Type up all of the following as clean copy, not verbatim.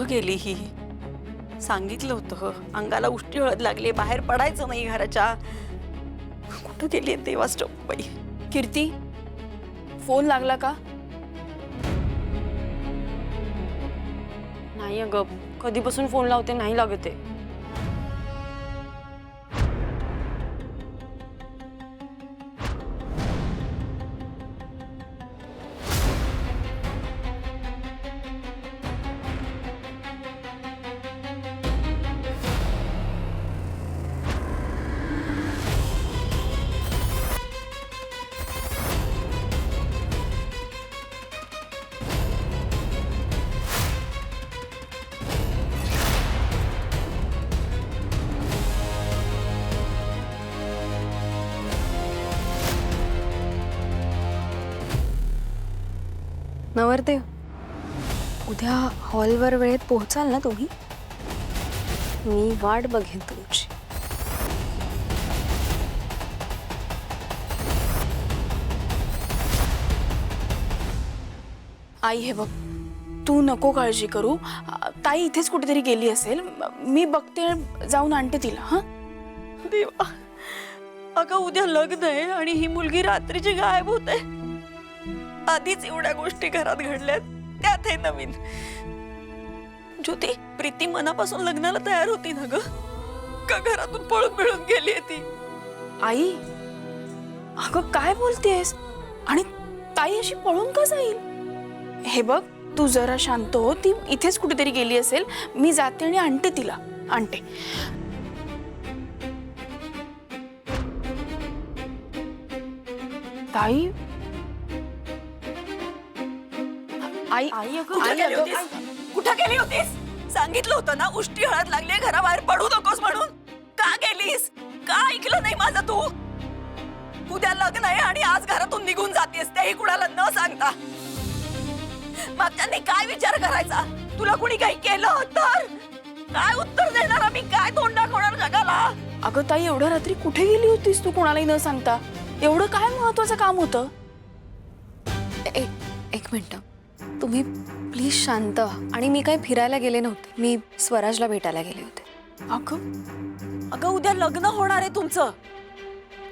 गेली ही? सांगितलं होतं अंगाला उष्टी हळद लागली, बाहेर पडायचं नाही घराच्या. कुठं गेली देवाच ठाऊक बाई. कीर्ती, फोन लागला का? नाही अगं, कधीपासून फोन लावते नाही लागत आहे. नवरदेव, उद्या हॉलवर वेळेत पोहोचाल ना तुम्ही? मी वाट बघेन तुमची. आई हे बघ, तू नको काळजी करू. ताई इथेच कुठेतरी गेली असेल. मी बघते, जाऊन आणते तिला. हा देवा, अगं उद्या लग्न आहे आणि ही मुलगी रात्रीची गायब होते. आधीच एवढ्या गोष्टी घरात घडल्यात, त्यात हे नवीन. ज्योती, प्रीती मनापासून लग्नाला तयार होती ना ग? का घरातून पळून मिळून गेली ती? आई, अगं काय बोलतेस? आणि ताई अशी पळून का जाईल? हे बघ, तू जरा शांत हो. ती इथेच कुठेतरी गेली असेल. मी जाते आणि आणते तिला. आणते. ताई, आई, आई, कुठं गेली होतीस? कुठं गेली होतीस? सांगितलं होतं ना उष्टी हळद लागली, घराबाहेर पडू नकोस म्हणून. का गेलीस? का ऐकलं नाही माझं तू? उद्या लग्न आहे आणि आज घरातून निघून जातेस, तेही कुणाला न सांगता. मग त्यांनी काय विचार करायचा? तुला कुणी काही केलं तर काय उत्तर देणार आम्ही? काय तोंड दाखवणार जगाला? अगं ताई, एवढ्या रात्री कुठे गेली होतीस तू कोणालाही न सांगता? एवढं काय महत्वाचं काम होतं? एक मिनिट, तुम्ही प्लीज शांत व्हा. आणि मी काही फिरायला गेले नव्हते, मी स्वराजला भेटायला गेले होते. अगं उद्या लग्न होणार आहे तुमचं.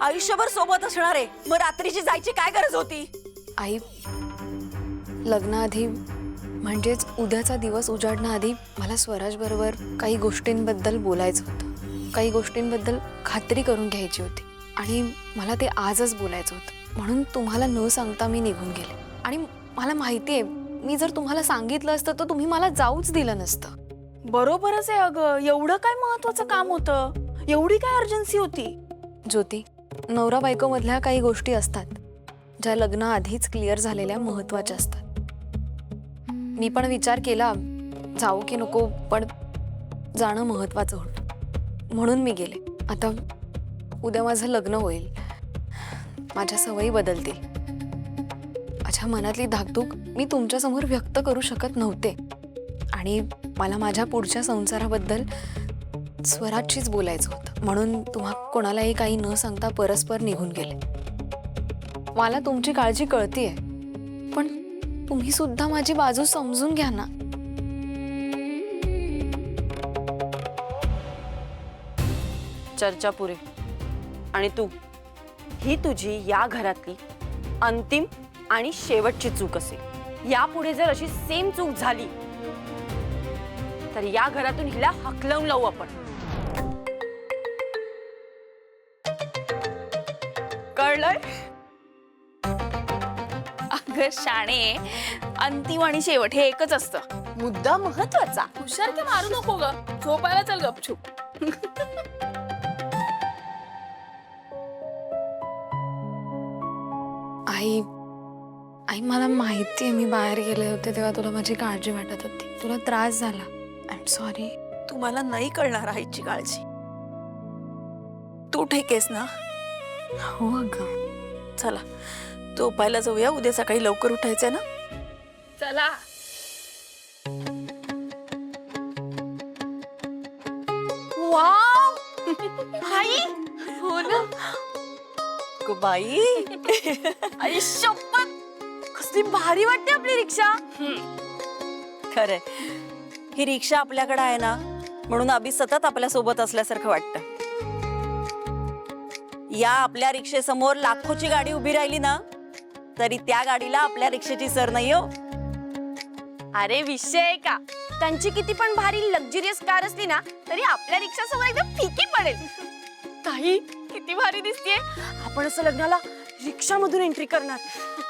आयुष्यभर सोबत असणार आहे. मग रात्रीची जायची काय गरज होती? आई, लग्नाआधी म्हणजेच उद्याचा दिवस उजाडण्याआधी मला स्वराज बरोबर काही गोष्टींबद्दल बोलायचं होतं. काही गोष्टींबद्दल खात्री करून घ्यायची होती आणि मला ते आजच बोलायचं होतं. म्हणून तुम्हाला न सांगता मी निघून गेले. आणि मला माहिती आहे, मी जर तुम्हाला सांगितलं असतं तर तुम्ही मला जाऊच दिलं नसतं. बरोबरच आहे अगं. एवढं काय महत्वाचं काम होतं? एवढी काय अर्जन्सी होती? ज्योती, नवरा बायको मधल्या काही गोष्टी असतात ज्या लग्नाआधीच क्लिअर झालेल्या महत्वाच्या असतात. मी पण विचार केला जाऊ की नको, पण जाणं महत्वाचं होतं म्हणून मी गेले. आता उद्या माझं लग्न होईल, माझ्या सवयी बदलतील. माझ्या मनातली धाकधूक मी तुमच्यासमोर व्यक्त करू शकत नव्हते आणि मला माझ्या पुढच्या संसाराबद्दल स्वराजशीच बोलायचं होतं. म्हणून तुम्हा कोणालाही काही न सांगता परस्पर निघून गेले. मला तुमची काळजी कळतीये, पण तुम्ही सुद्धा माझी बाजू समजून घ्या ना. चर्चा पुरे. आणि तू, ही तुझी या घरातली अंतिम आणि शेवटची चूक असेल. यापुढे जर अशी सेम चूक झाली तर या घरातून हिला हकलवून लावू आपण. कळलंय? अगं शाणे, अंतिम आणि शेवट हे एकच असतं. मुद्दा महत्वाचा. हुशार ते मारू नको ग. झोपायला चल गपचूप. आई, आई मला माहिती आहे मी बाहेर गेले होते तेव्हा तुला माझी काळजी वाटत होती, तुला त्रास झाला. I am sorry. तुम्हाला नाही कळणार आईची काळजी. तू ठीक आहेस ना? हो अगं. चला झोपायला जाऊया, उद्या सकाळी लवकर उठायचंय ना. चला. वाव आई, हो ना. गो बाई, आई शपथ, कसली भारी वाटते आपली रिक्षा. खरंय ही रिक्षा आपल्याकडे आहे ना म्हणून अभि सतत आपल्या सोबत असल्यासारखं वाटतं. या आपल्या रिक्षेसमोर लाखोची गाडी उभी राहिली ना तरी त्या गाडीला आपल्या रिक्षेची सर नाही हो. अरे विषय आहे का, त्यांची किती पण भारी लक्झरियस कार असली ना तरी आपल्या रिक्षासमोर एकदम फिकी पडेल. ताई किती भारी दिसतेय, आपण असं लग्नाला रिक्षामधून एंट्री करणार,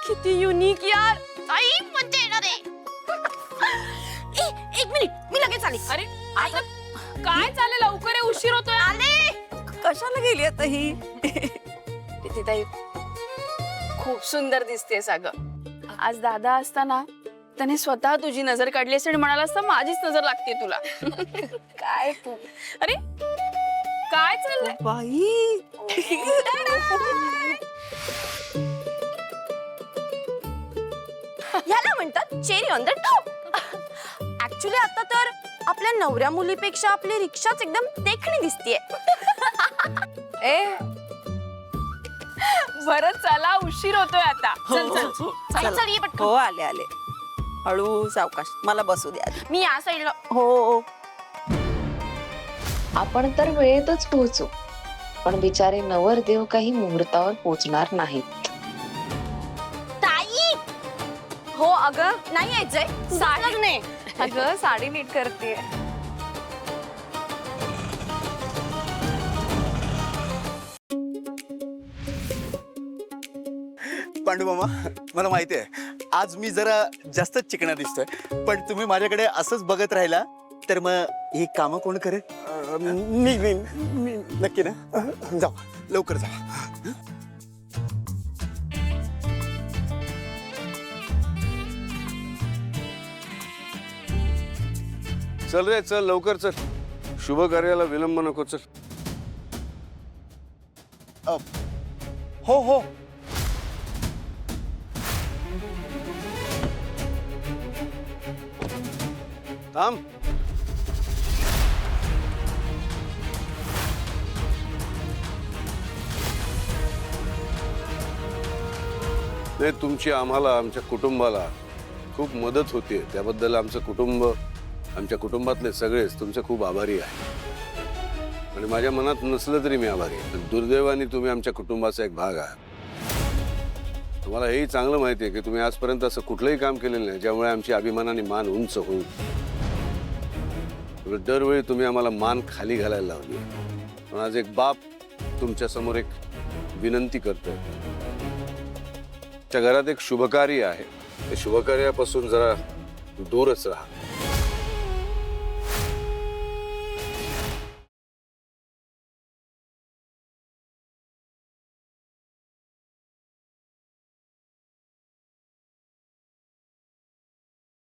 किती युनिक यार. ताई मजा येणार आहे. एक मिनिट, मी लगेच आली. अरे आता काय चालेल, लवकर ये, उशीर होतोय. आले. कशाला गेली आता ही? ताई खूप सुंदर दिसतेस अगं. आज दादा असताना त्याने स्वतः तुझी नजर काढली असती आणि म्हणाला असता माझीच नजर लागते तुला. काय तू, अरे काय चाललंय बाई ह्याला म्हणतात cherry on the top. Actually आता तर आपल्या नवऱ्या मुलीपेक्षा आपली रिक्षाच एकदम देखणी दिसतीये. ए बरं चला, उशीर होतोय आता. चल चल चल, चल, ये पटकन. हो आले आले. हळू सावकाश, मला बसू द्या आधी. मी या साईडला. हो आपण तर वेळेतच पोहोचू, पण बिचारे नवरदेव काही मुहूर्तावर पोहोचणार नाहीत. ताई हो अगं नाही यायचंय, तुझं लग्न आहे. अगं साडी नीट करते. पांडू मामा, मला माहिती आहे आज मी जरा जास्तच चिकना दिसतोय, पण तुम्ही माझ्याकडे असंच बघत राहिला तर मग ही कामं कोण करेल? मी नक्की ना. जाऊ लवकर जा. चल रे चल, लवकर चल, शुभ कार्याला विलंब नको. चल. हो हो. थांब. नाही, तुमची आम्हाला, आमच्या कुटुंबाला खूप मदत होते, त्याबद्दल आमचं कुटुंब, आमच्या कुटुंबातले सगळेच तुमचे खूप आभारी आहे. आणि माझ्या मनात नसलं तरी मी आभारी आहे. पण दुर्दैवाने तुम्ही आमच्या कुटुंबाचा एक भाग आहात. तुम्हाला हेही चांगलं माहिती आहे की तुम्ही आजपर्यंत असं कुठलंही काम केलेलं नाही ज्यामुळे आमची अभिमानाने मान उंच होईल. दरवेळी तुम्ही आम्हाला मान खाली घालायला लावली. पण आज एक बाप तुमच्या समोर एक विनंती करतोय. त्या घरात एक शुभकार्य आहे, त्या शुभकार्यापासून जरा दूरच राहा.